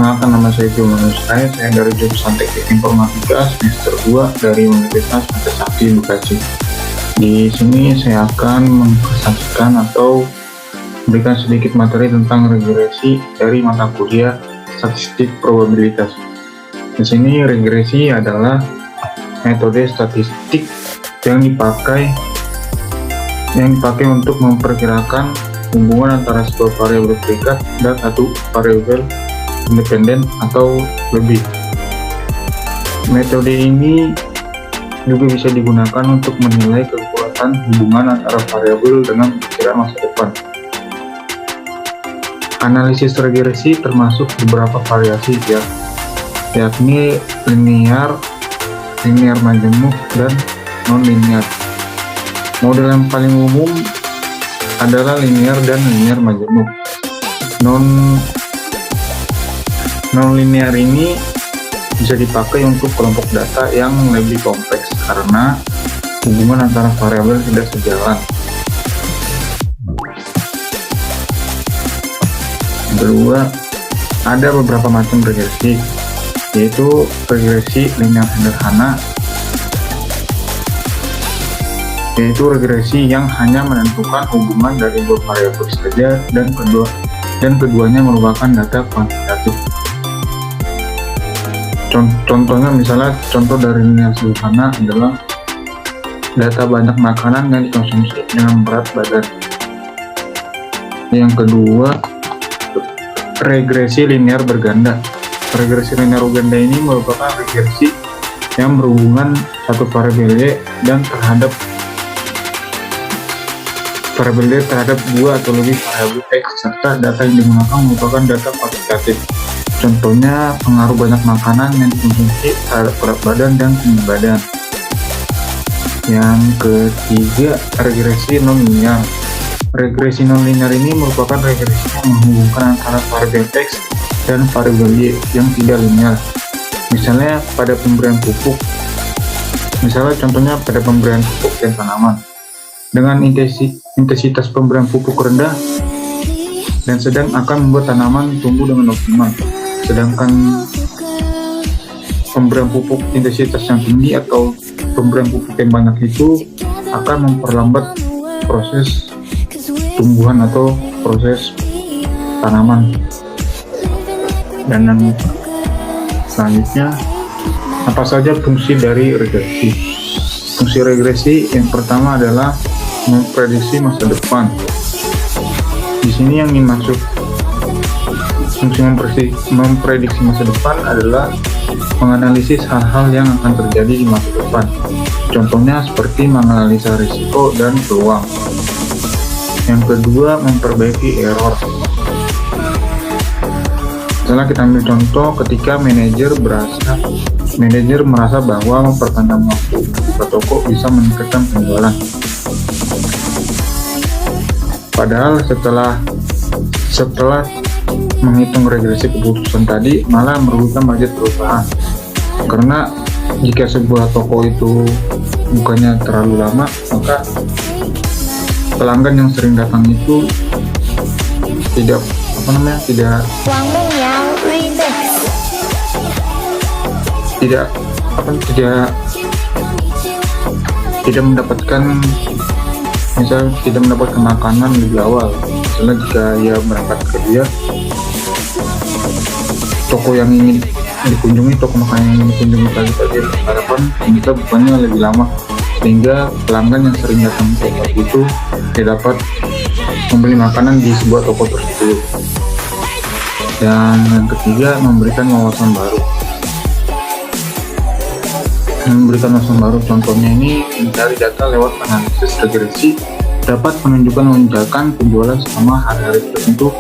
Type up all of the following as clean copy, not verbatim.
Perkenalkan, nama saya Julius. Saya dari jurusan Teknik Informatika semester 2 dari Universitas Trisakti Bekasi. Di sini saya akan mempresentasikan atau memberikan sedikit materi tentang regresi dari mata kuliah statistik probabilitas. Di sini regresi adalah metode statistik yang dipakai untuk memperkirakan hubungan antara sebuah variabel terikat dan satu variabel independen atau lebih. Metode ini juga bisa digunakan untuk menilai kekuatan hubungan antara variabel dengan perkiraan masa depan. Analisis regresi termasuk beberapa variasi yakni linear majemuk, dan non-linear. Model yang paling umum adalah linear dan linear majemuk. Non-linear ini bisa dipakai untuk kelompok data yang lebih kompleks karena hubungan antara variabel tidak sejalan. Kedua, ada beberapa macam regresi, yaitu regresi linear sederhana, yaitu regresi yang hanya menentukan hubungan dari dua variabel saja dan keduanya merupakan data kuantitatif. Contohnya, misalnya contoh dari linear sederhana adalah data banyak makanan yang dikonsumsi dengan berat badan. Yang kedua, regresi linear berganda. Regresi linear berganda ini merupakan regresi yang berhubungan satu variabel Y dan terhadap dua atau lebih variabel X, serta data yang digunakan merupakan data kuantitatif. Contohnya, pengaruh banyak makanan yang dikonsumsi terhadap berat badan dan tinggi badan. Yang ketiga, regresi non-linear. Regresi non-linear ini merupakan regresi yang menghubungkan antara variabel X dan variabel Y yang tidak linear. Misalnya contohnya pada pemberian pupuk dan tanaman. Dengan intensitas pemberian pupuk rendah dan sedang akan membuat tanaman tumbuh dengan optimal. Sedangkan pemberian pupuk intensitas yang tinggi atau pemberian pupuk yang banyak itu akan memperlambat proses tumbuhan atau proses tanaman. Dan yang selanjutnya, apa saja fungsi dari regresi? Fungsi regresi yang pertama adalah memprediksi masa depan. Di sini yang dimaksud fungsi memprediksi masa depan adalah menganalisis hal-hal yang akan terjadi di masa depan. Contohnya seperti menganalisa risiko dan peluang. Yang kedua, memperbaiki error. Misalnya kita ambil contoh ketika manajer merasa bahwa memperpanjang waktu buka toko bisa meningkatkan penjualan. Padahal setelah menghitung regresi keputusan tadi malah merugikan budget perusahaan. Karena jika sebuah toko itu bukanya terlalu lama, maka pelanggan yang sering datang itu tidak mendapatkan makanan lebih awal. Misalnya jika ia berangkat kerja, toko yang ingin dikunjungi, toko makanan yang ingin dikunjungi pagi-pagi, harapan kita bukanya lebih lama, sehingga pelanggan yang sering datang ke toko itu tidak dapat membeli makanan di sebuah toko tersebut. Dan yang ketiga, memberikan wawasan baru. Contohnya ini, mencari data lewat analisis regresi dapat menunjukkan lonjakan penjualan selama hari-hari tertentu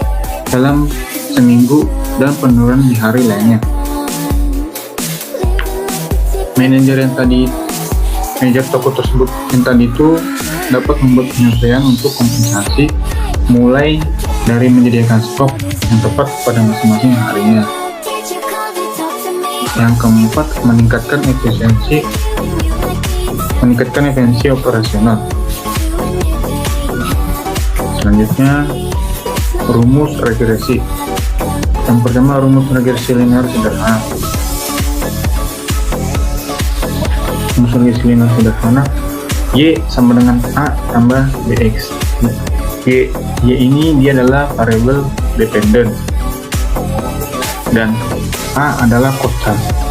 dalam seminggu dan penurunan di hari lainnya. Manajer toko tersebut yang tadi itu dapat membuat penyesuaian untuk kompensasi, mulai dari menyediakan stok yang tepat pada masing-masing harinya. Yang keempat, meningkatkan efisiensi operasional. Selanjutnya, rumus regresi. Yang pertama, rumus regresi linear sederhana. Rumus regresi linear sederhana, Y sama dengan A tambah BX. Y ini dia adalah variabel dependen dan A adalah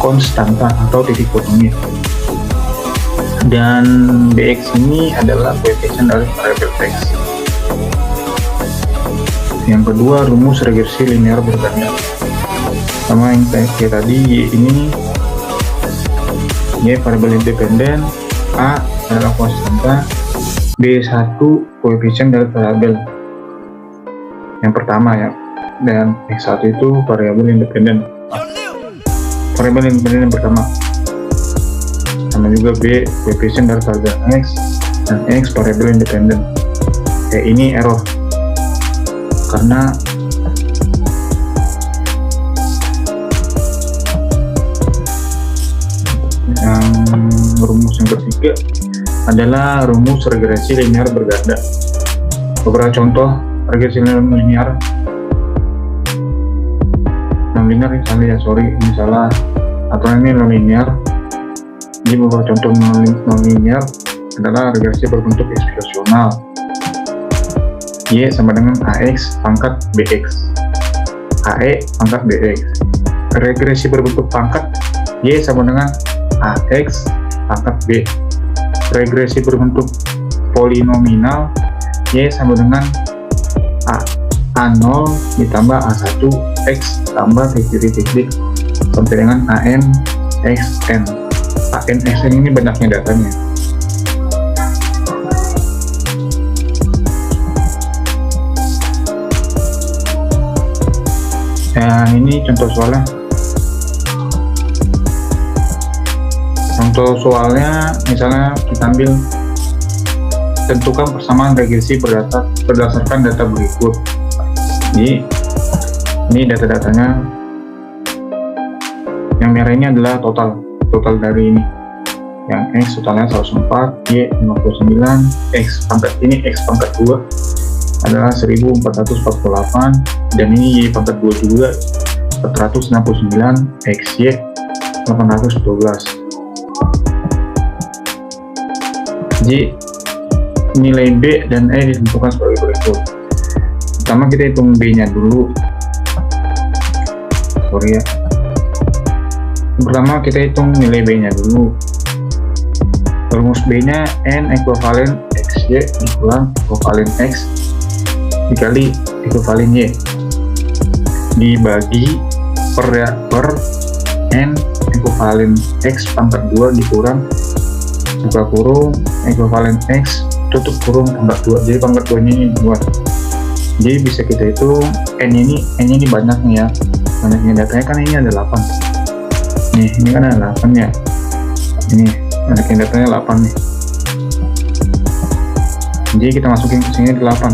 konstanta atau titik potongnya, dan BX ini adalah koefisien dari variabel X. Yang kedua, rumus regresi linear berganda. Sama yang kayak tadi, Y ini Y variabel independen, A adalah konstanta, B1 koefisien dari variabel yang pertama ya, dan X1 itu variabel independen. Variabel independen yang pertama, sama juga B koefisien dari variabel X, dan X variabel independen. Ini error karena rumus yang ketiga adalah rumus regresi linear berganda. Beberapa contoh regresi linear misalnya atau ini non linear. Jadi beberapa contoh non linear adalah regresi berbentuk eksponensial. Y sama dengan AX pangkat BX, AE pangkat BX. Regresi berbentuk pangkat, Y sama dengan AX pangkat B. Regresi berbentuk polinomial, Y sama dengan A0 ditambah A1 X tambah titik sampai dengan AN XN. AN XN ini banyaknya datanya. Nah, ini contoh soalnya. Contoh soalnya misalnya kita ambil, tentukan persamaan regresi berdasarkan data berikut. Jadi ini data-datanya. Yang merah ini adalah total dari ini. Yang X totalnya 104, Y 59, X pangkat 2 adalah 1448, dan ini Y pangkat 2 juga 469, XY 812. Jadi nilai B dan E ditentukan sebagai berikut. Pertama kita hitung B nya dulu. Pertama kita hitung nilai B nya dulu. Rumus B nya N ekuivalen XY dikulang ekuivalen X dikali ekuivalen Y dibagi per N ekuivalen X pangkat 2 dikurang buka kurung ekuivalen X tutup kurung pangkat 2. Jadi pangkat 2 nya ini 2. Jadi bisa kita hitung N ini banyaknya ya. Banyaknya datanya kan ini ada 8. Nih, ini kan ada 8 ya. Ini banyaknya datanya 8 nih. Jadi kita masukin ke sini 8.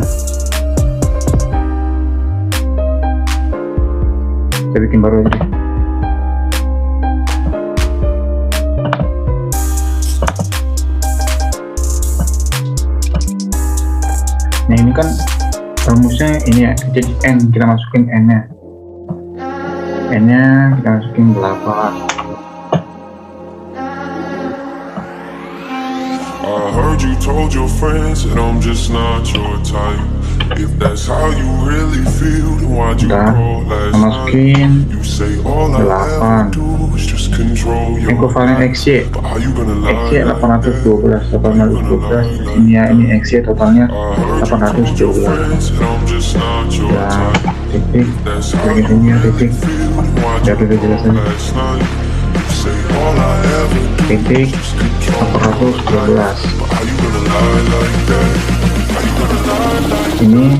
Kita bikin baru aja. Nah ini kan rumusnya ini ya, jadi N kita masukin N nya kita masukin 8. I heard you told your friends that I'm just not your type. If that's how you really feel, then why'd you call last night? You say all I ever do is just control your ekuivalen XY. XY 812. Ini ya, ini XY totalnya 812. Ya, titik. Begini ya, titik. Biar lebih jelas aja. Titik 812. Ini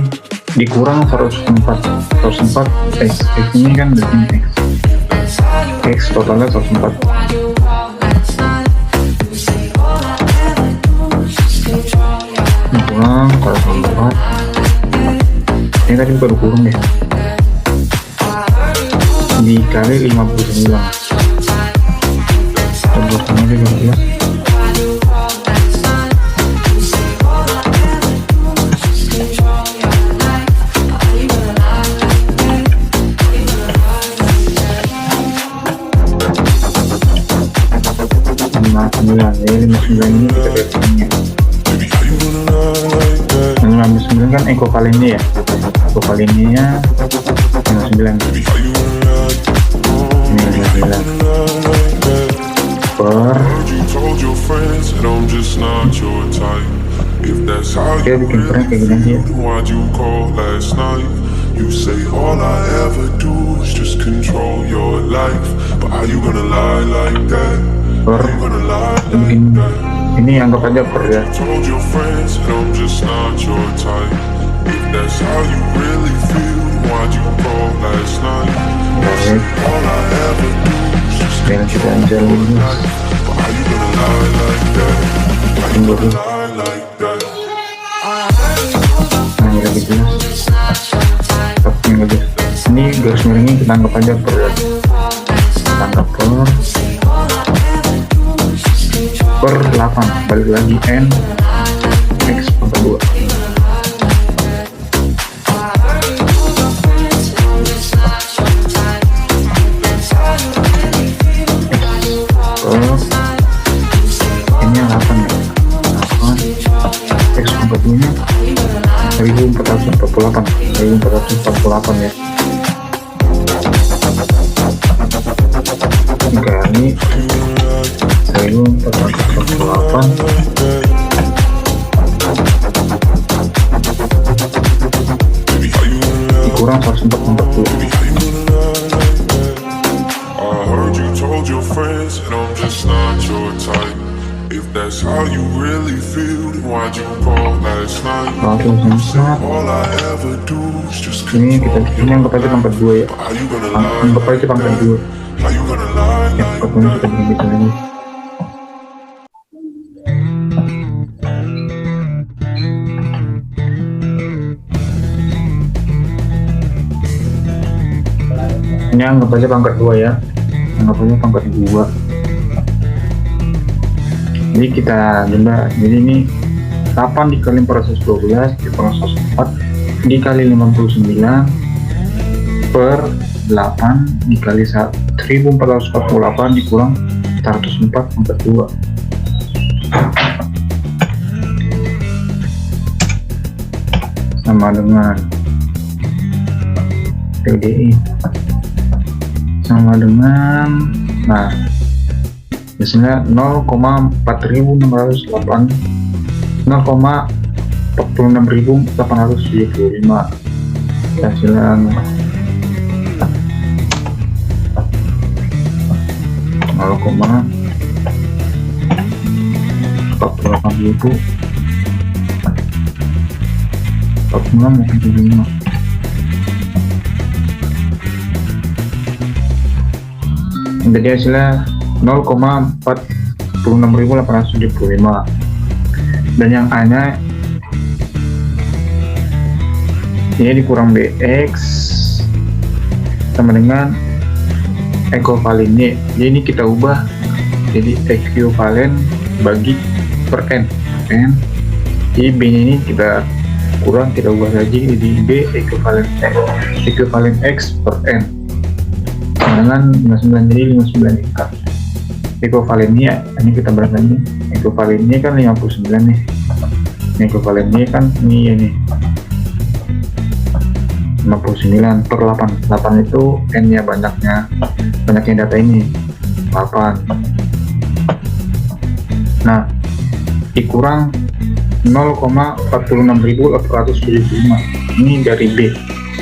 dikurang 104 X ini kan dari X totalnya 104. Dikurang 104. Ini tadi baru kurung ya, dikali 59. Terus aja 12. 59 ini kita lihat ininya. Baby, how you gonna lie like that? Yang 59 kan ekovalennya ya, ekovalennya 59, Baby, how you gonna lie? ini 59 Lie like that. per Heard you told your friends that I'm just not your type. If that's how dia you bikin prank kayak really gini aja. feel, then why'd you call last night? You say all I ever do is just control your life. But how you gonna lie like that? Per How you gonna lie dia like bikin that? ini anggap aja per ya. Told your friends that I'm just not your type. If that's how you really feel, then why'd you call last night? Baik, All I ever do is just dan kita control aja your lulus. life. But how you gonna lie like that? How you Tunggu gonna dulu. lie like that? Nah, ini lagi jelas. Tapi nggak jelas. Ini garis miringnya kita anggap aja per ya. Kita anggap per 8, balik lagi n x per 2. Ini 8 ya, 8 x per 2 nya 1448 ya, dikali 1448 dikurang 140. I heard you told your friends that I'm just not your type. If that's how you really feel, then why'd you call last night? Langsung sempat. All I ever do is just Ini kita control ini anggap aja pangkat 2 ya. How you gonna lie? Anggap aja pangkat 2. How you gonna lie Ya, like pokoknya kita bikin gitu lagi. Ini anggap aja pangkat 2 ya. Anggap aja pangkat 2. Jadi kita jumlah, jadi ini 8 dikali 412 dikurang 104 dikali 59 per 8 dikali 1448 dikurang 104 pangkat 2. Sama dengan PDI sama dengan, nah biasanya 0,4608 0,46875 hasilnya 0,46875. Jadi hasilnya 0,46875 dan yang A nya ini dikurang BX sama dengan ekuivalennya. Jadi ini kita ubah jadi ekuivalen bagi per N. Jadi B nya ini kita kurang, kita ubah lagi jadi B ekuivalen X per N dengan 59, jadi 59 ikat. Ekuivalennya ini kita berangkat ini, ekuivalennya kan 59 nih. Ini ekuivalennya kan ini ya nih 59 per 8. 8 itu N nya banyaknya data ini 8. Nah, dikurang 0,46875 ini dari B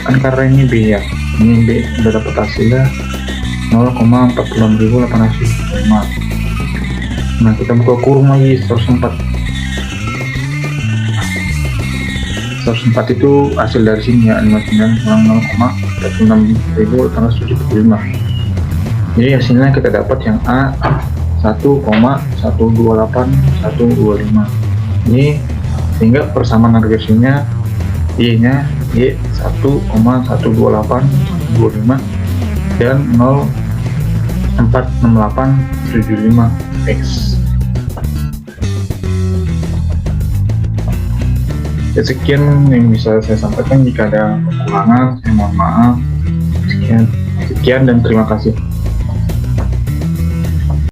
kan, karena ini B ya, ini B udah dapat hasilnya 0,46875. Nah, kita buka kurung lagi 104 itu hasil dari sini ya, 59 kurang 0,46875. jadi hasilnya kita dapat yang A 1,128125. ini sehingga persamaan regresinya Y nya Y 1,12825 dan 0,46875 X. Ya, sekian yang bisa saya sampaikan. Jika ada kekurangan saya mohon maaf. Sekian dan terima kasih.